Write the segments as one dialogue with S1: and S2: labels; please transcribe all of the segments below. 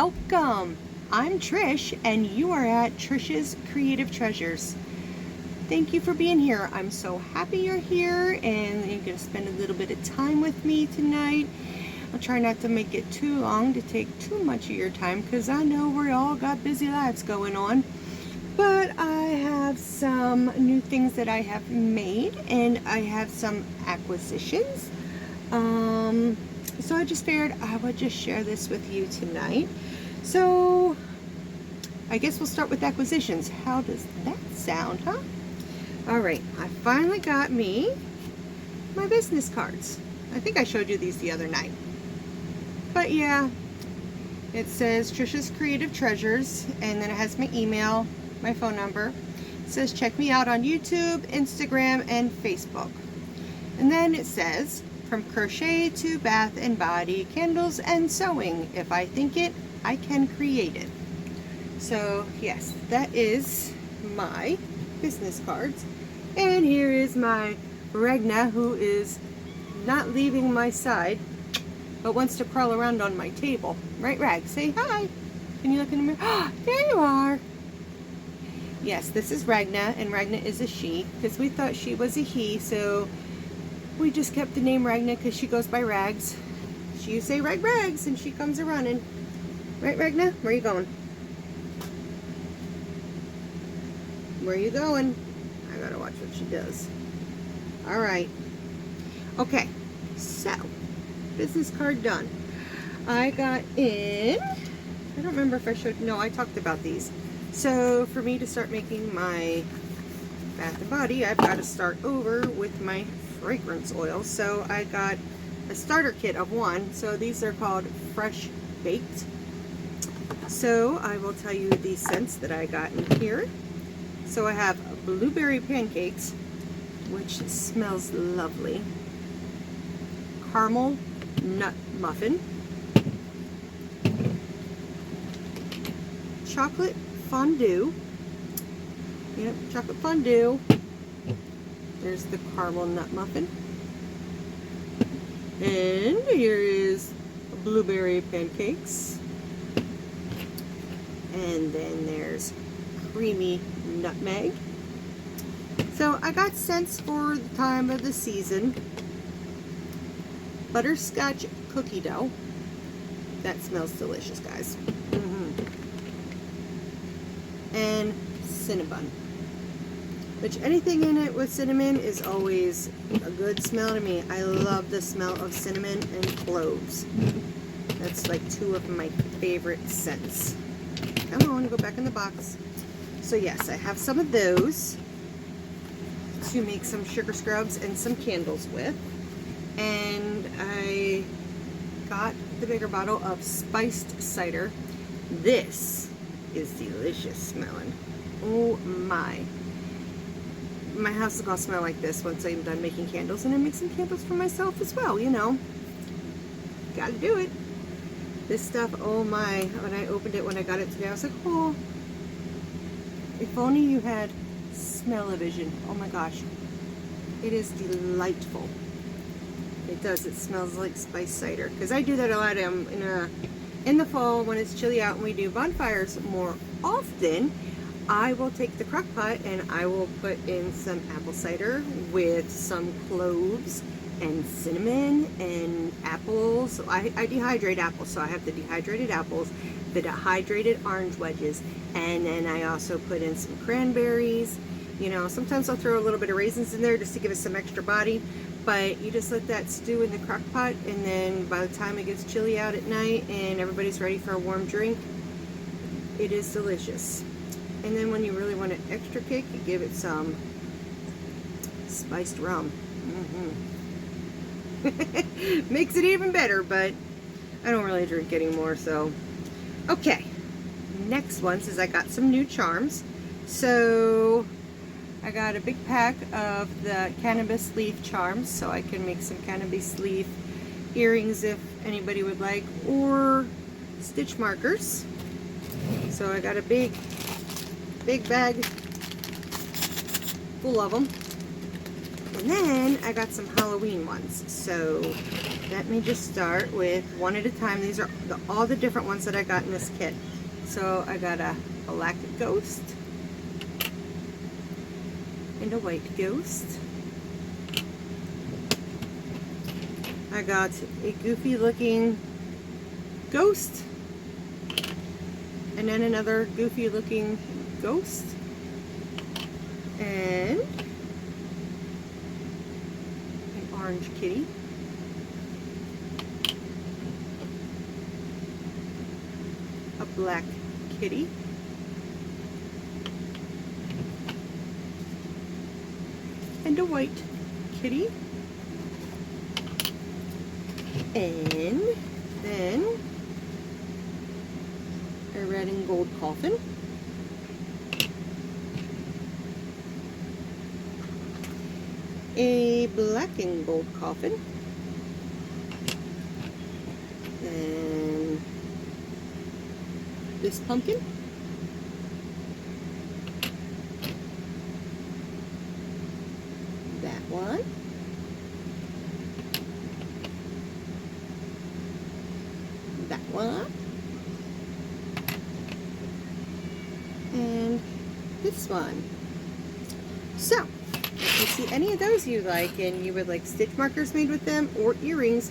S1: welcome. I'm Trish, and you are at Trish's Creative Treasures. Thank you for being here. I'm so happy you're here, and you're going to spend a little bit of time with me tonight. I'll try not to make it too long to take too much of your time, because I know we all got busy lives going on. But I have some new things that I have made, and I have some acquisitions. So I just figured I would just share this with you tonight. So I guess we'll start with acquisitions. How does that sound, huh? All right, I finally got me my business cards. I think I showed you these the other night. But yeah, it says Trish's Creative Treasures, and then it has my email, my phone number. It says check me out on YouTube, Instagram, and Facebook. And then it says from crochet to bath and body, candles and sewing. If I think it, I can create it. So yes, that is my business cards. And here is my Ragna, who is not leaving my side, but wants to crawl around on my table. Right, Rag? Say hi. Can you look in the mirror? Oh, there you are. Yes, this is Ragna, and Ragna is a she, because we thought she was a he, so we just kept the name Ragna because she goes by Rags. You say Rag Rags, and she comes a-running. Right, Ragna? Where are you going? Where are you going? I gotta watch what she does. All right. Okay, so business card done. I got in, I don't remember if I showed, no, I talked about these. So for me to start making my bath and body, I've got to start over with my fragrance oil. So I got a starter kit of one. So these are called Fresh Baked. So I will tell you the scents that I got in here. So I have blueberry pancakes, which smells lovely. Caramel nut muffin. Chocolate fondue. Yep, chocolate fondue. There's the caramel nut muffin. And here is blueberry pancakes. And then there's creamy nutmeg. So I got scents for the time of the season. Butterscotch cookie dough. That smells delicious, guys. And cinnamon. Which anything in it with cinnamon is always a good smell to me. I love the smell of cinnamon and cloves. That's like two of my favorite scents. Come on, go back in the box. So yes, I have some of those to make some sugar scrubs and some candles with. And I got the bigger bottle of spiced cider. This is delicious smelling. Oh my. My house is gonna smell like this once I'm done making candles, and I make some candles for myself as well, you know. Gotta do it. This stuff, oh my, when I opened it, when I got it today, I was like, oh, if only you had smell-o-vision. Oh my gosh. It is delightful. It does, it smells like spiced cider. Because I do that a lot in the fall when it's chilly out and we do bonfires more often. I will take the crock pot and I will put in some apple cider with some cloves and cinnamon and apples. I dehydrate apples, so I have the dehydrated apples, the dehydrated orange wedges, and then I also put in some cranberries. You know, sometimes I'll throw a little bit of raisins in there just to give it some extra body, but you just let that stew in the crock pot, and then by the time it gets chilly out at night and everybody's ready for a warm drink, it is delicious. And then when you really want an extra kick, you give it some spiced rum. Makes it even better, but I don't really drink anymore, so. Okay, next one says I got some new charms. So I got a big pack of the Cannabis leaf charms, so I can make some cannabis leaf earrings if anybody would like, or stitch markers. So I got a big bag full of them. And then I got some Halloween ones. So let me just start with one at a time. These are all the different ones that I got in this kit. So I got a black ghost and a white ghost. I got a goofy looking ghost, and then another goofy looking ghost, and an orange kitty, a black kitty, and a white kitty, and then a red and gold coffin, a black and gold coffin, and this pumpkin, that one, that one, and this one. So, if you see any of those you like and you would like stitch markers made with them or earrings,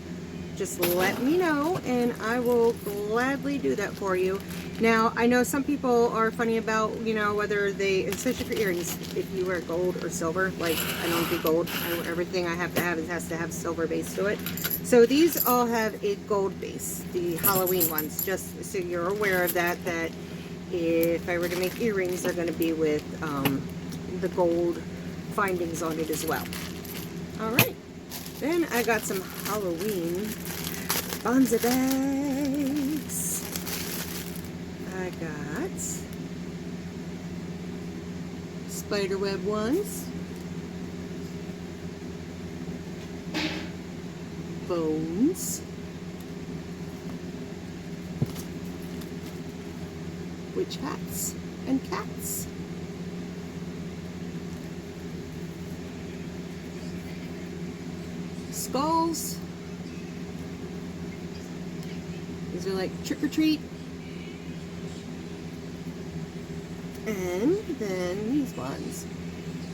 S1: just let me know and I will gladly do that for you. Now, I know some people are funny about, you know, whether they, especially for earrings, if you wear gold or silver. Like, I don't do gold. Everything I have to have, it has to have silver base to it. So these all have a gold base, the Halloween ones, just so you're aware of that, that if I were to make earrings, they're going to be with the gold findings on it as well. All right. Then I got some Halloween Bonza bags. I got spiderweb ones, bones, witch hats and cats, skulls. These are like trick or treat. And then these ones.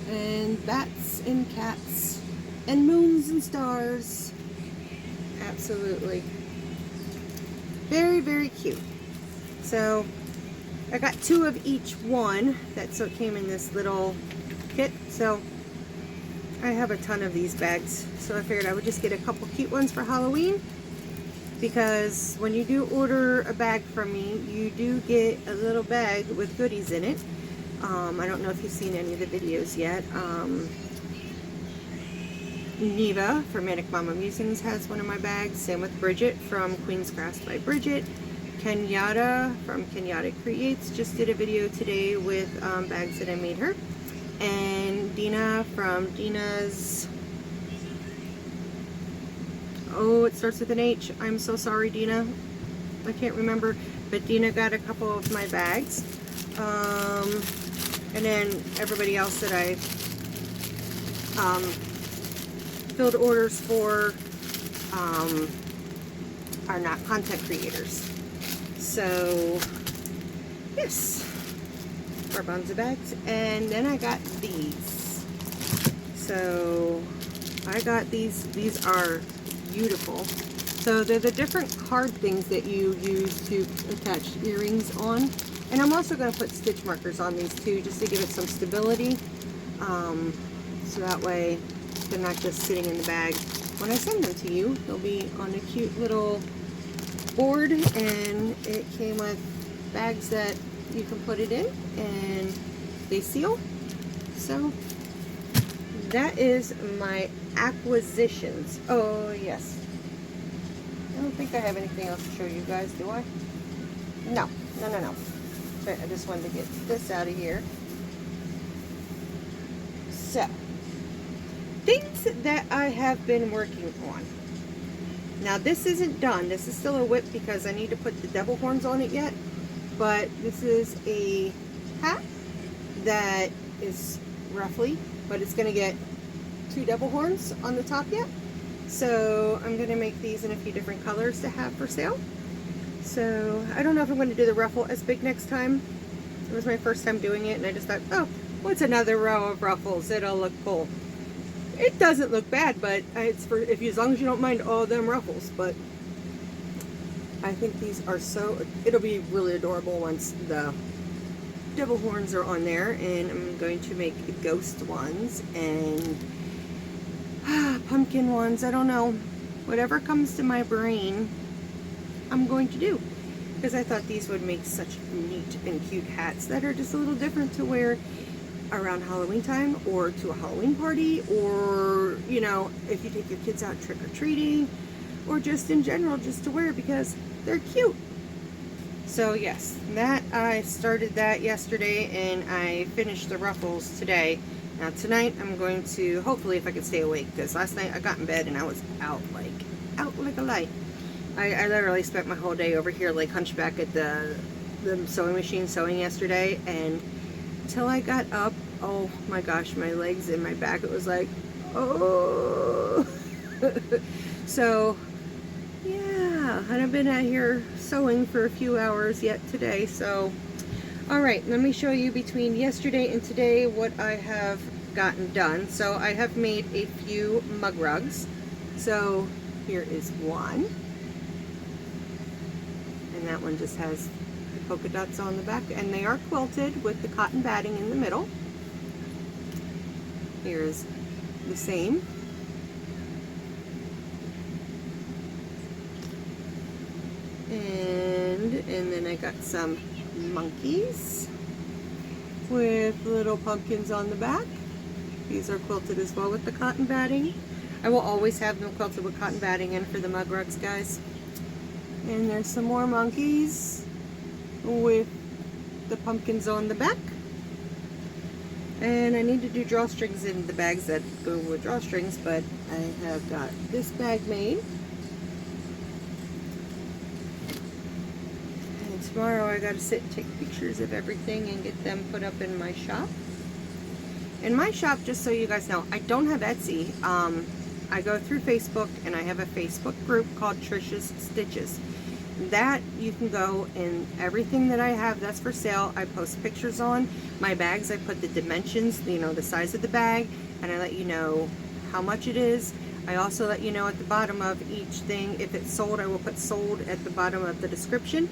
S1: And bats and cats and moons and stars. Absolutely. Very, very cute. So I got 2 of each one. That's what came in this little kit. So I have a ton of these bags. So I figured I would just get a couple cute ones for Halloween. Because when you do order a bag from me, you do get a little bag with goodies in it. I don't know if you've seen any of the videos yet. Neva from Manic Mama Musings has one of my bags. Same with Bridget from Queen's Crafts by Bridget. Kenyatta from Kenyatta Creates just did a video today with bags that I made her. And Dina from Dina's... Oh, it starts with an H. I'm so sorry, Dina. I can't remember. But Dina got a couple of my bags. And then everybody else that I filled orders for are not content creators. So, yes. For Bonza bags. And then I got these. So, I got these. These are beautiful. So they're the different card things that you use to attach earrings on. And I'm also going to put stitch markers on these too, just to give it some stability. So that way they're not just sitting in the bag. When I send them to you, they'll be on a cute little board, and it came with bags that you can put it in and they seal. So that is my acquisitions. Oh, yes. I don't think I have anything else to show you guys, do I? No. But I just wanted to get this out of here. So, things that I have been working on. Now, this isn't done. This is still a whip because I need to put the devil horns on it yet. But this is a hat that is roughly, but it's going to get 2 devil horns on the top yet. So I'm going to make these in a few different colors to have for sale. So I don't know if I'm going to do the ruffle as big next time. It was my first time doing it, and I just thought, oh, what's another row of ruffles? It'll look cool. It doesn't look bad, but it's for if you, as long as you don't mind all them ruffles. But I think these are so, it'll be really adorable once the devil horns are on there. And I'm going to make ghost ones and pumpkin ones. I don't know, whatever comes to my brain I'm going to do, because I thought these would make such neat and cute hats that are just a little different to wear around Halloween time, or to a Halloween party, or you know, if you take your kids out trick-or-treating, or just in general just to wear because they're cute. So yes, that I started that yesterday and I finished the ruffles today. Now tonight I'm going to, hopefully if I can stay awake, because last night I got in bed and I was out like a light. I literally spent my whole day over here like hunchback at the sewing machine sewing yesterday, and until I got up, oh my gosh, my legs and my back, it was like, oh. So yeah, and I've been out here sewing for a few hours yet today. So alright, let me show you between yesterday and today what I have gotten done. So I have made a few mug rugs. So here is one. And that one just has the polka dots on the back, and they are quilted with the cotton batting in the middle. Here's the same. And then I got some monkeys with little pumpkins on the back. These are quilted as well with the cotton batting. I will always have them quilted with cotton batting in for the mug rugs, guys. And there's some more monkeys with the pumpkins on the back. And I need to do drawstrings in the bags that go with drawstrings, but I have got this bag made. And tomorrow I gotta sit and take pictures of everything and get them put up in my shop. In my shop, just so you guys know, I don't have Etsy. I go through Facebook, and I have a Facebook group called Trisha's Stitches. That you can go, and everything that I have that's for sale, I post pictures on. My bags, I put the dimensions, you know, the size of the bag, and I let you know how much it is. I also let you know at the bottom of each thing, if it's sold, I will put sold at the bottom of the description.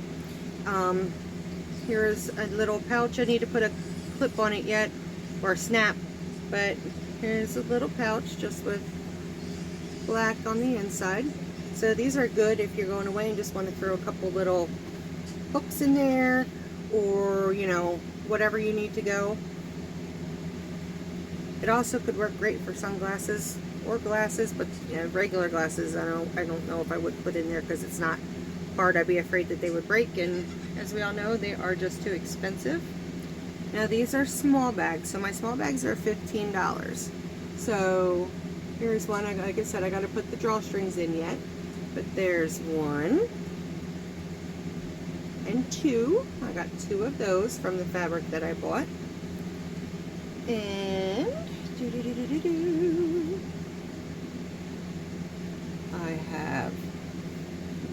S1: Here's a little pouch. I need to put a clip on it yet, or a snap, but here's a little pouch just with black on the inside. So these are good if you're going away and just want to throw a couple little hooks in there, or you know, whatever you need to go. It also could work great for sunglasses or glasses, but you know, regular glasses I don't know if I would put in there because it's not hard. I'd be afraid that they would break, and as we all know, they are just too expensive. Now these are small bags, so my small bags are $15. So here's one. Like I said, I got to put the drawstrings in yet, but there's one and two. I got two of those from the fabric that I bought. And I have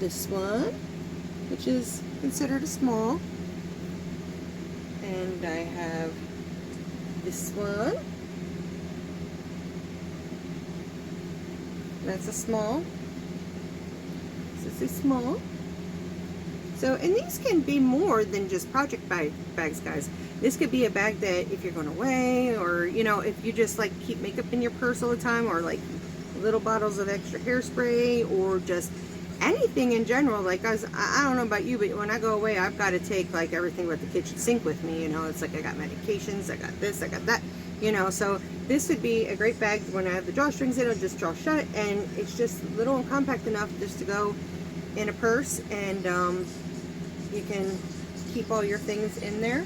S1: this one, which is considered a small, and I have this one. That's a small. This is a small. So, and these can be more than just project bags, guys. This could be a bag that if you're going away, or you know, if you just like keep makeup in your purse all the time, or like little bottles of extra hairspray, or just anything in general. Like I don't know about you, but when I go away, I've got to take like everything but the kitchen sink with me. You know, it's like I got medications, I got this, I got that. You know, so this would be a great bag when I have the drawstrings in. It'll just draw shut, and it's just little and compact enough just to go in a purse, and you can keep all your things in there.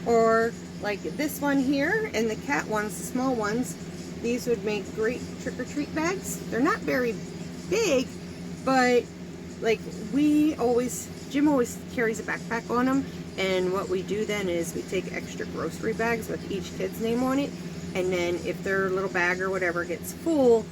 S1: Or like this one here, and the cat ones, the small ones, these would make great trick-or-treat bags. They're not very big, but like Jim always carries a backpack on them, and what we do then is we take extra grocery bags with each kid's name on it, and then if their little bag or whatever gets full,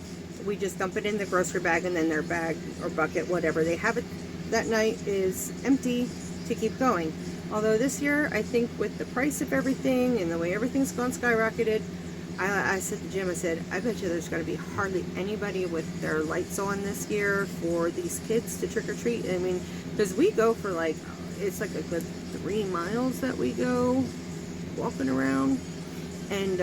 S1: we just dump it in the grocery bag, and then their bag or bucket, whatever they have it that night, is empty to keep going. Although this year, I think with the price of everything and the way everything's gone skyrocketed, I said to Jim, I said, I bet you there's going to be hardly anybody with their lights on this year for these kids to trick or treat. I mean, because we go for like, it's like a good 3 miles that we go walking around. And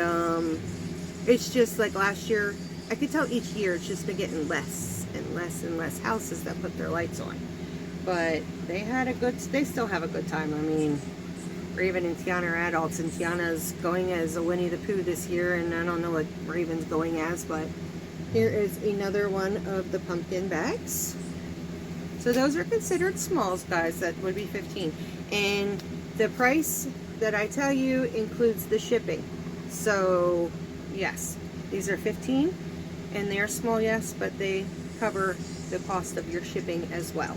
S1: it's just like last year, I could tell each year it's just been getting less and less and less houses that put their lights on. But they still have a good time. I mean, Raven and Tiana are adults, and Tiana's going as a Winnie the Pooh this year, and I don't know what Raven's going as, but here is another one of the pumpkin bags. So those are considered smalls, guys. That would be 15. And the price that I tell you includes the shipping. So yes, these are 15, and they are small, yes, but they cover the cost of your shipping as well.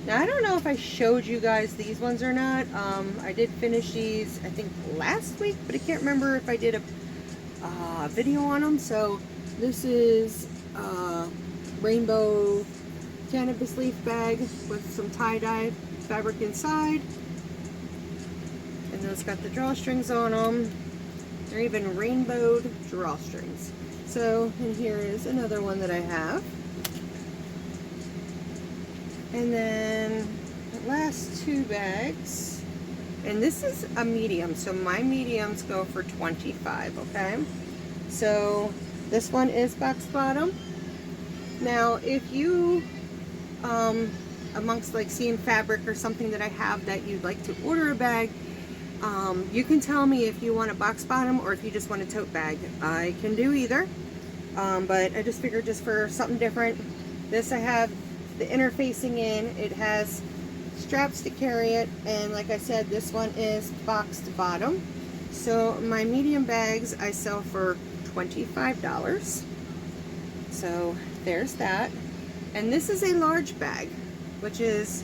S1: Now, I don't know if I showed you guys these ones or not. I did finish these, I think, last week, but I can't remember if I did a video on them. So this is rainbow cannabis leaf bag with some tie-dye fabric inside. And those got the drawstrings on them. They're even rainbowed drawstrings. So, and here is another one that I have. And then the last 2 bags, and this is a medium, so my mediums go for 25, okay? So this one is box bottom. Now, if you, amongst like seeing fabric or something that I have that you'd like to order a bag, you can tell me if you want a box bottom or if you just want a tote bag. I can do either, but I just figured just for something different. This I have the interfacing in, it has straps to carry it, and like I said, this one is boxed bottom. So my medium bags I sell for $25. So there's that. And this is a large bag, which is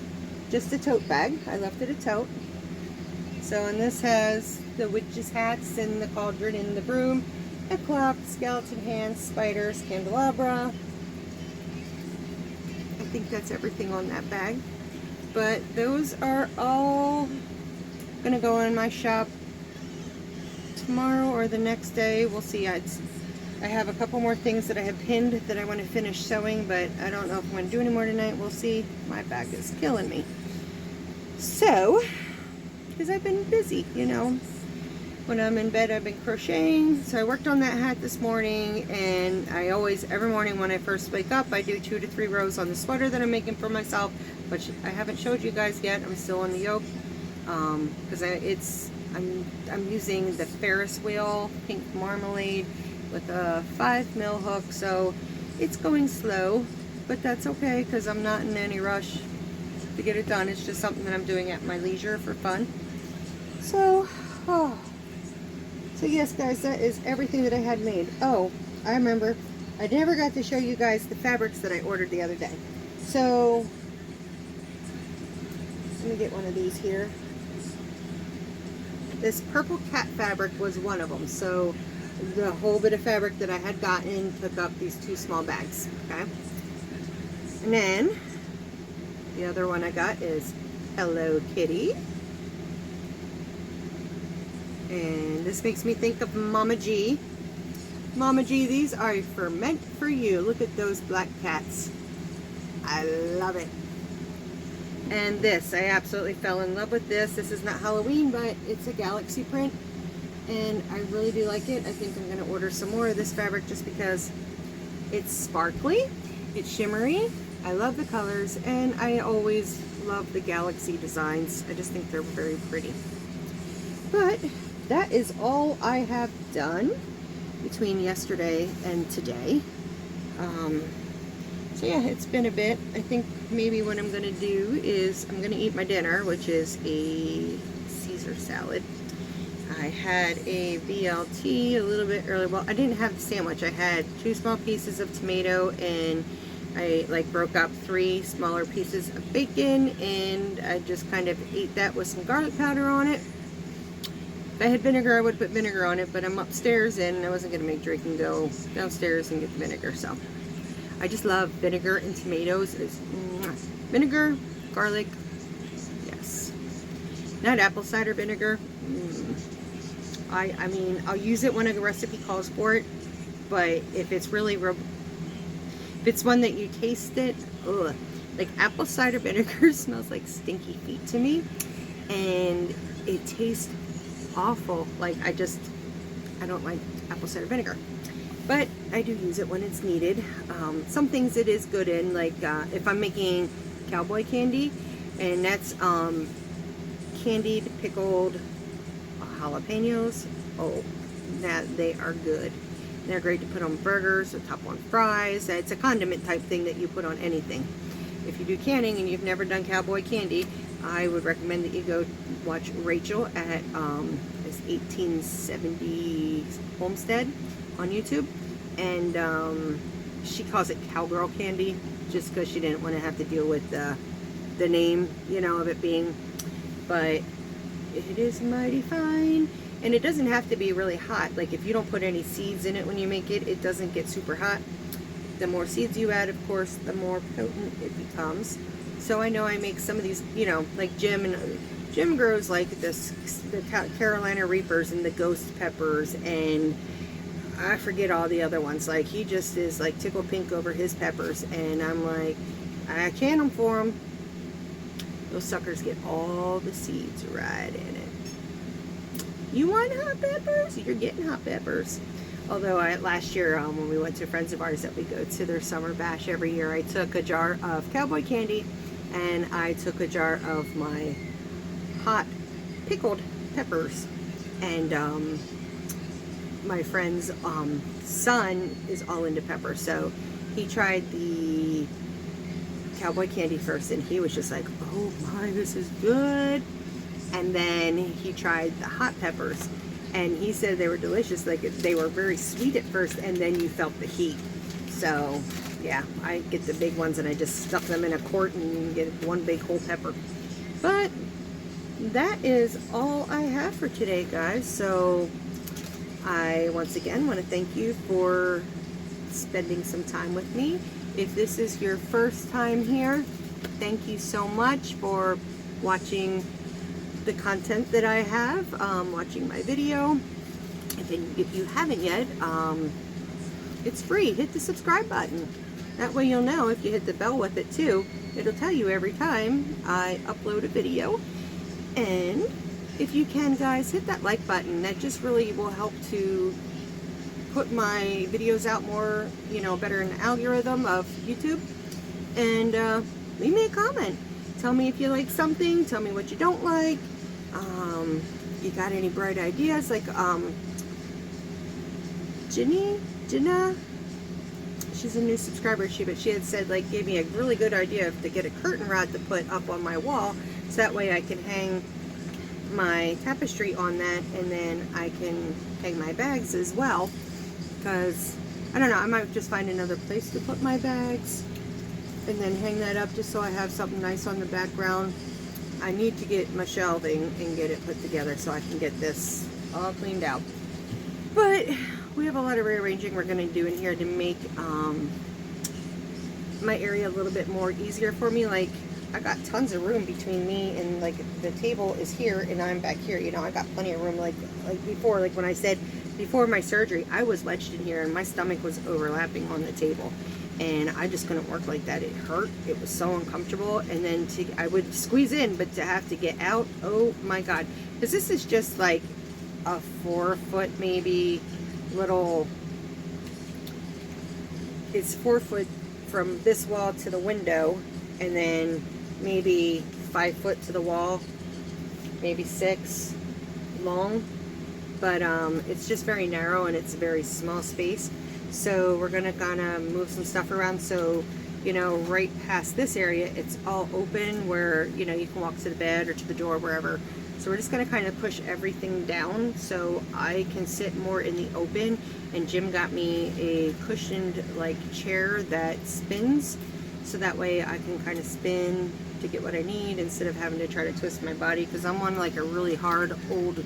S1: just a tote bag. I left it a tote. So, and this has the witches' hats and the cauldron and the broom, a clock, skeleton hands, spiders, candelabra. I think that's everything on that bag. But those are all gonna go in my shop tomorrow or the next day. We'll see. I have a couple more things that I have pinned that I want to finish sewing, but I don't know if I'm going to do any more tonight. We'll see. My back is killing me. So, because I've been busy, you know. When I'm in bed, I've been crocheting. So I worked on that hat this morning, and I always, every morning when I first wake up, I do 2 to 3 rows on the sweater that I'm making for myself, which I haven't showed you guys yet. I'm still on the yoke, because I'm using the Ferris wheel pink marmalade with a 5mm hook, so it's going slow, but that's okay because I'm not in any rush to get it done. It's just something that I'm doing at my leisure for fun. So, so yes, guys, that is everything that I had made. Oh, I remember, I never got to show you guys the fabrics that I ordered the other day. So, let me get one of these here. This purple cat fabric was one of them. So, the whole bit of fabric that I had gotten took up these 2 small bags, okay? And then, the other one I got is Hello Kitty. And this makes me think of Mama G. Mama G, these are meant for you. Look at those black cats. I love it. And this, I absolutely fell in love with this. This is not Halloween, but it's a galaxy print. And I really do like it. I think I'm going to order some more of this fabric just because it's sparkly, it's shimmery. I love the colors, and I always love the galaxy designs. I just think they're very pretty. But that is all I have done between yesterday and today. So yeah, it's been a bit. I think maybe what I'm going to do is I'm going to eat my dinner, which is a Caesar salad. I had a BLT a little bit earlier. Well, I didn't have the sandwich. I had 2 small pieces of tomato, and I like broke up 3 smaller pieces of bacon, and I just kind of ate that with some garlic powder on it. If I had vinegar, I would put vinegar on it, but I'm upstairs and I wasn't going to make Drake and go downstairs and get the vinegar. So I just love vinegar and tomatoes. It's vinegar, garlic, yes. Not apple cider vinegar. I mean, I'll use it when a recipe calls for it, but if it's really, if it's one that you taste it, ugh. Like apple cider vinegar smells like stinky feet to me, and it tastes awful. Like I don't like apple cider vinegar, but I do use it when it's needed. Some things it is good in, like if I'm making cowboy candy, and that's candied pickled jalapenos. Oh, that they are good. They're great to put on burgers or top on fries. It's a condiment type thing that you put on anything. If you do canning and you've never done cowboy candy, I would recommend that you go watch Rachel at this 1870 Homestead on YouTube, and she calls it cowgirl candy just because she didn't want to have to deal with the name, you know, of it being, but it is mighty fine. And it doesn't have to be really hot. Like if you don't put any seeds in it when you make it, it doesn't get super hot. The more seeds you add, of course, the more potent it becomes. So I know I make some of these, you know, like Jim grows like the Carolina Reapers and the ghost peppers, and I forget all the other ones. Like he just is like tickle pink over his peppers, and I'm like, I can them for him. Those suckers get all the seeds right in it. You want hot peppers? You're getting hot peppers. Although last year when we went to friends of ours that we go to their summer bash every year, I took a jar of cowboy candy and I took a jar of my hot pickled peppers. And my friend's son is all into peppers, so he tried the cowboy candy first and he was just like, oh my, this is good. And then he tried the hot peppers, and he said they were delicious. Like they were very sweet at first, and then you felt the heat. So yeah, I get the big ones and I just stuff them in a quart and get one big whole pepper. But that is all I have for today, guys. So I once again want to thank you for spending some time with me. If this is your first time here, thank you so much for watching the content that I have, watching my video. If you haven't yet, it's free. Hit the subscribe button. That way you'll know. If you hit the bell with it too, it'll tell you every time I upload a video. And if you can, guys, hit that like button. That just really will help to put my videos out more, you know, better in the algorithm of YouTube. And leave me a comment. Tell me if you like something. Tell me what you don't like. You got any bright ideas? Like Jenna, she's a new subscriber. But she had said, like, gave me a really good idea to get a curtain rod to put up on my wall, so that way I can hang my tapestry on that, and then I can hang my bags as well. Because I don't know, I might just find another place to put my bags and then hang that up just so I have something nice on the background. I need to get my shelving and get it put together so I can get this all cleaned out. But we have a lot of rearranging we're going to do in here to make my area a little bit more easier for me. Like, I got tons of room between me and, like, the table is here and I'm back here. You know, I got plenty of room. Like before, like when I said before my surgery, I was wedged in here and my stomach was overlapping on the table. And I just couldn't work like that. It hurt. It was so uncomfortable. And then I would squeeze in, but to have to get out, oh my God. Because this is just like a 4 foot maybe little, it's 4 foot from this wall to the window, and then maybe 5 foot to the wall, maybe 6 long. But it's just very narrow and it's a very small space. So we're gonna kind of move some stuff around, so, you know, right past this area it's all open where, you know, you can walk to the bed or to the door, wherever. So we're just gonna kind of push everything down so I can sit more in the open. And Jim got me a cushioned like chair that spins, so that way I can kind of spin to get what I need instead of having to try to twist my body, because I'm on like a really hard old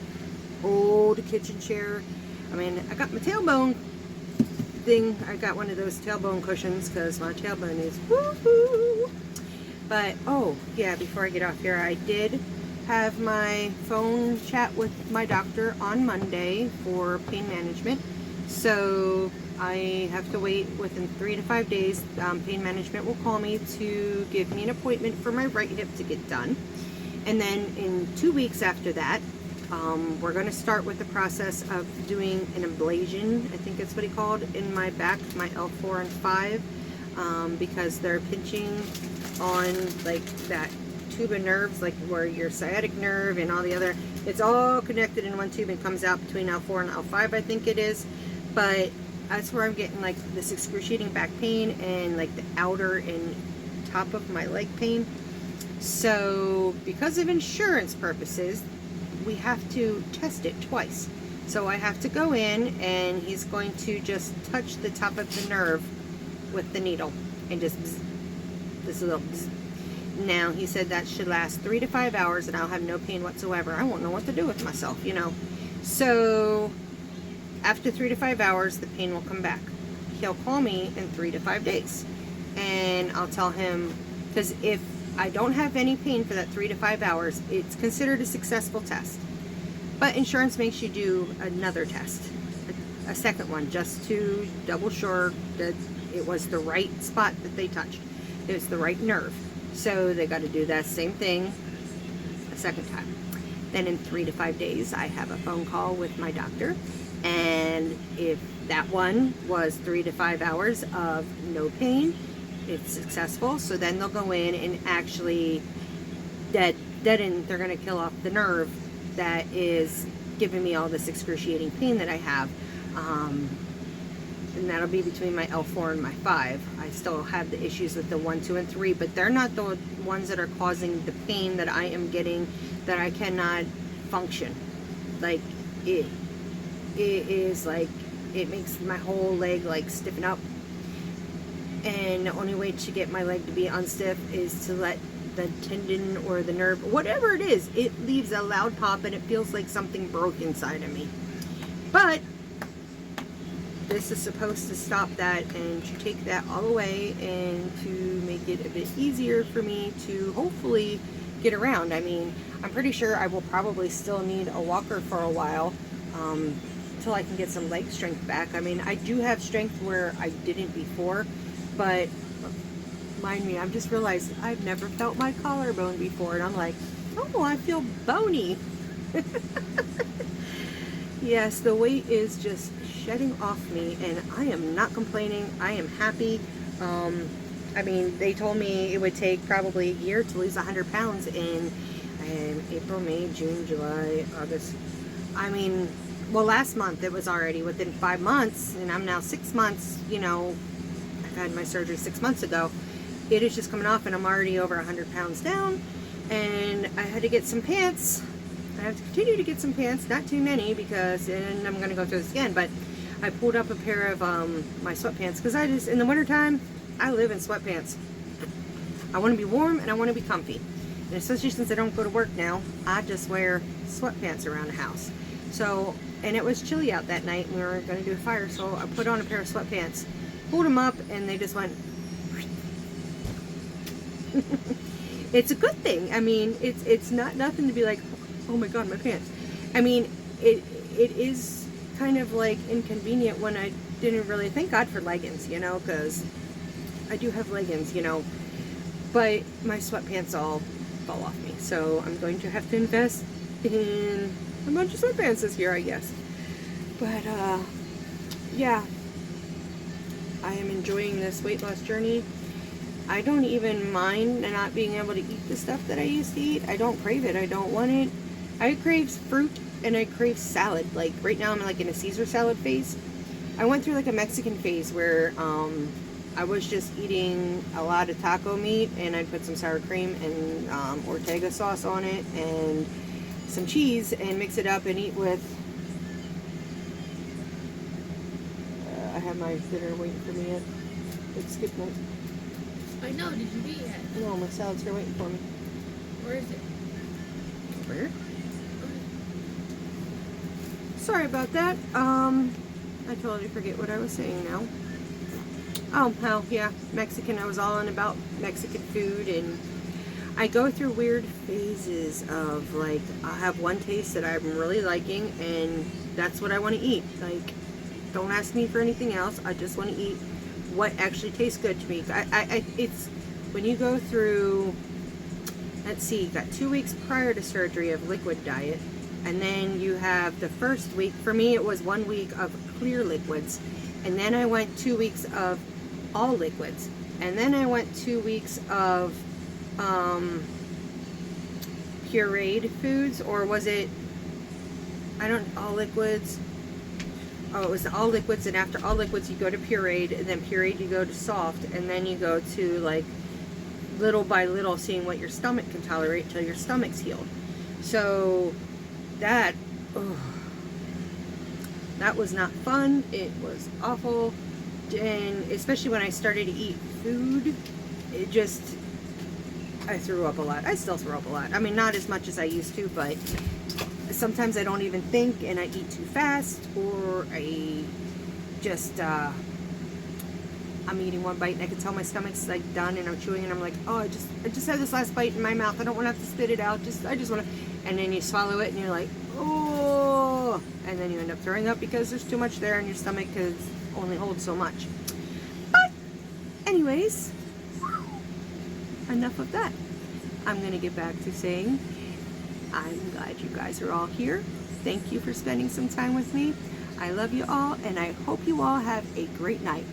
S1: old kitchen chair. I mean, I got my tailbone thing. I got one of those tailbone cushions because my tailbone is woo-hoo. But, oh, yeah, before I get off here, I did have my phone chat with my doctor on Monday for pain management. So I have to wait within 3 to 5 days. Pain management will call me to give me an appointment for my right hip to get done. And then in 2 weeks after that, we're going to start with the process of doing an ablation, I think that's what he called, in my back, my L4 and 5, because they're pinching on like that tube of nerves, like where your sciatic nerve and all the other, it's all connected in one tube and comes out between L4 and L5, I think it is. But that's where I'm getting like this excruciating back pain and like the outer and top of my leg pain. So because of insurance purposes, we have to test it twice. So I have to go in and he's going to just touch the top of the nerve with the needle and just bzz, this little bzz. Now he said that should last 3 to 5 hours and I'll have no pain whatsoever. I won't know what to do with myself, you know. So after 3 to 5 hours, the pain will come back. He'll call me in 3 to 5 days and I'll tell him, because if I don't have any pain for that 3 to 5 hours, it's considered a successful test. But insurance makes you do another test, a second one, just to double sure that it was the right spot that they touched. It was the right nerve. So they got to do that same thing a second time. Then in 3 to 5 days, I have a phone call with my doctor. And if that one was 3 to 5 hours of no pain, it's successful. So then they'll go in and actually deaden, they're going to kill off the nerve that is giving me all this excruciating pain that I have. And that'll be between my L4 and my 5. I still have the issues with the 1, 2, and 3, but they're not the ones that are causing the pain that I am getting, that I cannot function. Like, it is like, it makes my whole leg like stiffen up. And the only way to get my leg to be unstiff is to let the tendon or the nerve, whatever it is, it leaves a loud pop and it feels like something broke inside of me. But this is supposed to stop that and to take that all away and to make it a bit easier for me to hopefully get around. I mean, I'm pretty sure I will probably still need a walker for a while until I can get some leg strength back. I mean, I do have strength where I didn't before, but mind me, I've just realized I've never felt my collarbone before, and I'm like, oh, I feel bony. Yes, the weight is just shedding off me, and I am not complaining. I am happy. I mean, they told me it would take probably a year to lose 100 pounds in April, May, June, July, August. I mean, well, last month it was already within 5 months, and I'm now 6 months, you know, I've had my surgery 6 months ago. It is just coming off, and I'm already over 100 pounds down, and I had to get some pants. I have to continue to get some pants, not too many, because, and I'm going to go through this again, but I pulled up a pair of my sweatpants, because I just, in the wintertime, I live in sweatpants. I want to be warm, and I want to be comfy. And especially since I don't go to work now, I just wear sweatpants around the house. So, and it was chilly out that night, and we were going to do a fire, so I put on a pair of sweatpants, pulled them up, and they just went. It's a good thing. I mean, it's not nothing to be like, oh my god, my pants. I mean, it is kind of like inconvenient when I didn't really thank God for leggings, you know, because I do have leggings, you know, but my sweatpants all fall off me. So I'm going to have to invest in a bunch of sweatpants this year, I guess. But yeah, I am enjoying this weight loss journey. I don't even mind not being able to eat the stuff that I used to eat. I don't crave it. I don't want it. I crave fruit and I crave salad. Like right now I'm like in a Caesar salad phase. I went through like a Mexican phase where I was just eating a lot of taco meat, and I'd put some sour cream and Ortega sauce on it and some cheese and mix it up and eat with. I have my dinner waiting for me yet. It skipped lunch.
S2: I know, did you eat yet?
S1: No, my salad's here waiting for me.
S2: Where is it?
S1: Where? sorry about that. I totally forget what I was saying now. Oh, hell, yeah, Mexican. I was all on about Mexican food, and I go through weird phases of, like, I'll have one taste that I'm really liking, and that's what I want to eat. Like, don't ask me for anything else. I just want to eat what actually tastes good to me. It's when you go through, let's see, you got 2 weeks prior to surgery of liquid diet, and then you have the first week. For me, it was 1 week of clear liquids, and then I went 2 weeks of all liquids, and then I went 2 weeks of pureed foods, or was it, all liquids? Oh, it was all liquids, and after all liquids you go to pureed, and then pureed you go to soft, and then you go to, like, little by little seeing what your stomach can tolerate till your stomach's healed. So that was not fun. It was awful, and especially when I started to eat food, it just, I threw up a lot. I still throw up a lot. I mean, not as much as I used to, but sometimes I don't even think, and I eat too fast, or I just, I'm eating one bite and I can tell my stomach's like done, and I'm chewing and I'm like, oh, I just had this last bite in my mouth. I don't want to have to spit it out. I just want to, and then you swallow it and you're like, oh, and then you end up throwing up because there's too much there, and your stomach only holds so much. But anyways, enough of that. I'm going to get back to saying I'm glad you guys are all here. Thank you for spending some time with me. I love you all, and I hope you all have a great night.